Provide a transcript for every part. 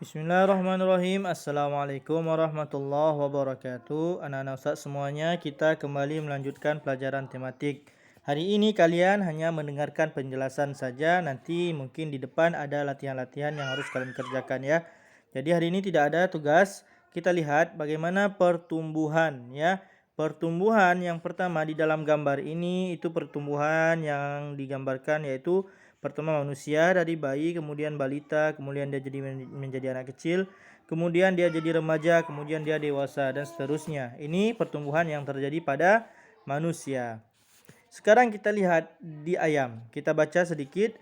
Bismillahirrahmanirrahim. Assalamualaikum warahmatullahi wabarakatuh. Anak-anak Ustaz semuanya, kita kembali melanjutkan pelajaran tematik. Hari ini kalian hanya mendengarkan penjelasan saja. Nanti mungkin di depan ada latihan-latihan yang harus kalian kerjakan ya. Jadi hari ini tidak ada tugas. Kita lihat bagaimana pertumbuhan ya. Pertumbuhan yang pertama di dalam gambar ini itu pertumbuhan yang digambarkan yaitu pertama manusia dari bayi, kemudian balita, kemudian dia jadi menjadi anak kecil, kemudian dia jadi remaja, kemudian dia dewasa dan seterusnya. Ini pertumbuhan yang terjadi pada manusia. Sekarang kita lihat di ayam. Kita baca sedikit.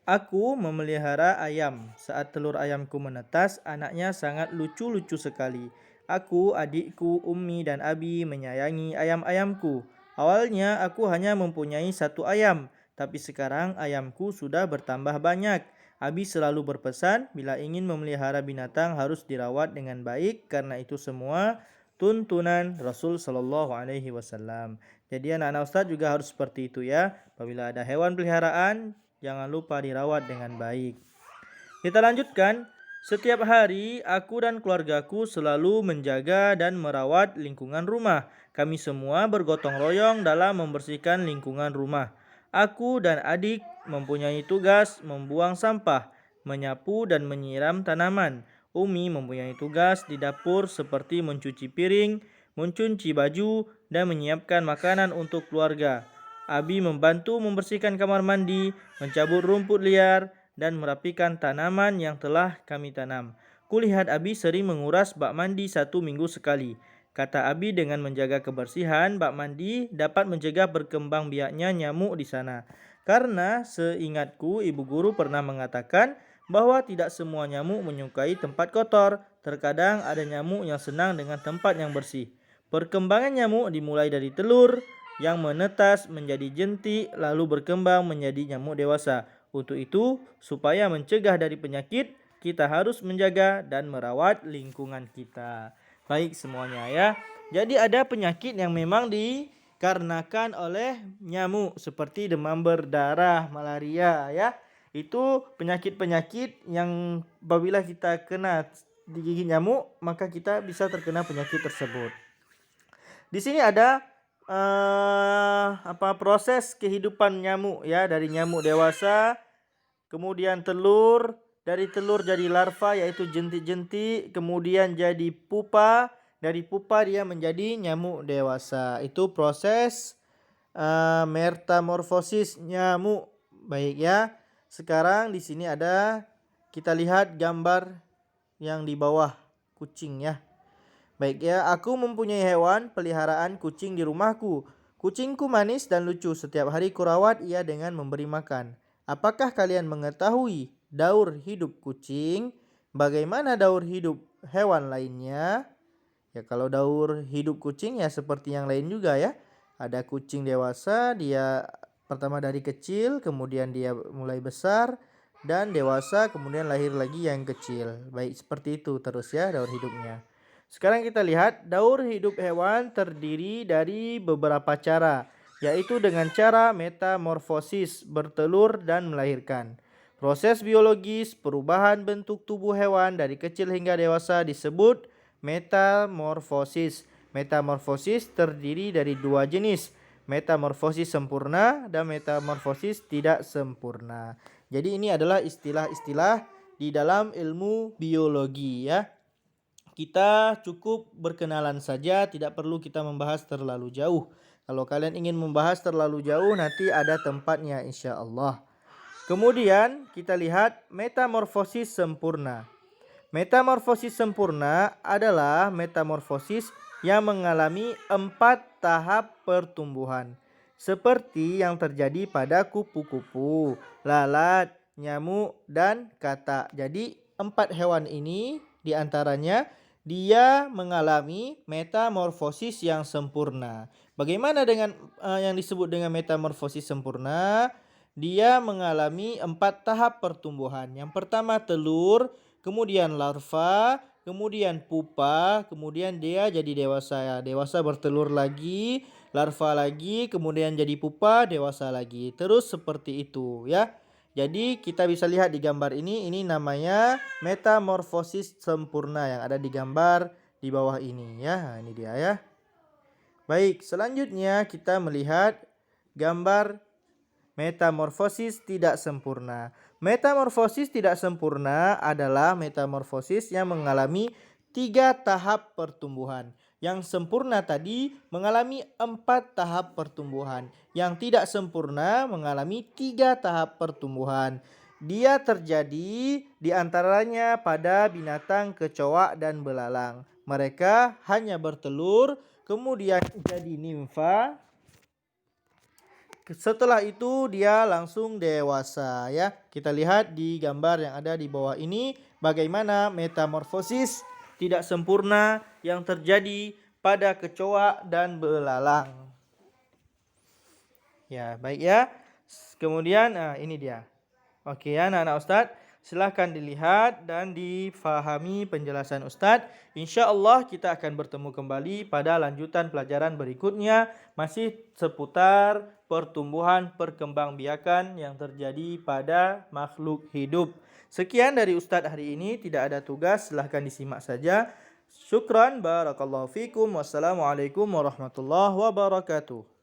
Aku memelihara ayam. Saat telur ayamku menetas, anaknya sangat lucu-lucu sekali. Aku, adikku, Ummi, dan Abi menyayangi ayam-ayamku. Awalnya aku hanya mempunyai satu ayam, tapi sekarang ayamku sudah bertambah banyak. Abi selalu berpesan, bila ingin memelihara binatang harus dirawat dengan baik, karena itu semua tuntunan Rasul Shallallahu Alaihi Wasallam. Jadi anak-anak Ustadz juga harus seperti itu ya. Apabila ada hewan peliharaan, jangan lupa dirawat dengan baik. Kita lanjutkan. Setiap hari aku dan keluargaku selalu menjaga dan merawat lingkungan rumah. Kami semua bergotong royong dalam membersihkan lingkungan rumah. Aku dan adik mempunyai tugas membuang sampah, menyapu dan menyiram tanaman. Umi mempunyai tugas di dapur seperti mencuci piring, mencuci baju, dan menyiapkan makanan untuk keluarga. Abi membantu membersihkan kamar mandi, mencabut rumput liar, dan merapikan tanaman yang telah kami tanam. Kulihat Abi sering menguras bak mandi 1 minggu sekali. Kata Abi, dengan menjaga kebersihan bak mandi dapat mencegah berkembang biaknya nyamuk di sana. Karena seingatku ibu guru pernah mengatakan bahwa tidak semua nyamuk menyukai tempat kotor. Terkadang ada nyamuk yang senang dengan tempat yang bersih. Perkembangan nyamuk dimulai dari telur yang menetas menjadi jentik lalu berkembang menjadi nyamuk dewasa. Untuk itu, supaya mencegah dari penyakit, kita harus menjaga dan merawat lingkungan kita. Baik semuanya ya. Jadi ada penyakit yang memang dikarenakan oleh nyamuk seperti demam berdarah, malaria ya. Itu penyakit-penyakit yang apabila kita kena digigit nyamuk, maka kita bisa terkena penyakit tersebut. Di sini ada proses kehidupan nyamuk ya, dari nyamuk dewasa, kemudian telur, dari telur jadi larva yaitu jentik-jentik, kemudian jadi pupa, dari pupa dia menjadi nyamuk dewasa. Itu proses metamorfosis nyamuk. Baik ya. Sekarang di sini ada, kita lihat gambar yang di bawah kucing ya. Baik ya, aku mempunyai hewan peliharaan kucing di rumahku. Kucingku manis dan lucu. Setiap hari kurawat ia dengan memberi makan. Apakah kalian mengetahui daur hidup kucing? Bagaimana daur hidup hewan lainnya? Ya, kalau daur hidup kucing ya seperti yang lain juga ya. Ada kucing dewasa, dia pertama dari kecil, kemudian dia mulai besar, dan dewasa, kemudian lahir lagi yang kecil. Baik, seperti itu terus ya daur hidupnya. Sekarang kita lihat daur hidup hewan terdiri dari beberapa cara, yaitu dengan cara metamorfosis, bertelur dan melahirkan. Proses biologis perubahan bentuk tubuh hewan dari kecil hingga dewasa disebut metamorfosis. Metamorfosis terdiri dari dua jenis, metamorfosis sempurna dan metamorfosis tidak sempurna. Jadi ini adalah istilah-istilah di dalam ilmu biologi ya. Kita cukup berkenalan saja, tidak perlu kita membahas terlalu jauh. Kalau kalian ingin membahas terlalu jauh, nanti ada tempatnya insya Allah. Kemudian kita lihat metamorfosis sempurna. Metamorfosis sempurna adalah metamorfosis yang mengalami 4 tahap pertumbuhan. Seperti yang terjadi pada kupu-kupu, lalat, nyamuk, dan katak. Jadi 4 hewan ini diantaranya dia mengalami metamorfosis yang sempurna. Bagaimana dengan yang disebut dengan metamorfosis sempurna? Dia mengalami 4 tahap pertumbuhan. Yang pertama telur, kemudian larva, kemudian pupa, kemudian dia jadi dewasa. Dewasa bertelur lagi, larva lagi, kemudian jadi pupa, dewasa lagi. Terus seperti itu ya. Jadi kita bisa lihat di gambar ini namanya metamorfosis sempurna yang ada di gambar di bawah ini ya. Nah, ini dia ya. Baik, selanjutnya kita melihat gambar metamorfosis tidak sempurna. Metamorfosis tidak sempurna adalah metamorfosis yang mengalami 3 tahap pertumbuhan. Yang sempurna tadi mengalami 4 tahap pertumbuhan. Yang tidak sempurna mengalami 3 tahap pertumbuhan. Dia terjadi di antaranya pada binatang kecoa dan belalang. Mereka hanya bertelur, kemudian jadi nimfa. Setelah itu dia langsung dewasa ya. Kita lihat di gambar yang ada di bawah ini bagaimana metamorfosis tidak sempurna yang terjadi pada kecoa dan belalang. Ya, baik ya. Kemudian ini dia. Oke ya anak-anak Ustadz, silahkan dilihat dan difahami penjelasan Ustadz. Insya Allah kita akan bertemu kembali pada lanjutan pelajaran berikutnya. Masih seputar pertumbuhan perkembangbiakan yang terjadi pada makhluk hidup. Sekian dari Ustadz hari ini, tidak ada tugas, silahkan disimak saja. Syukran, barakallahu fikum, wassalamualaikum warahmatullahi wabarakatuh.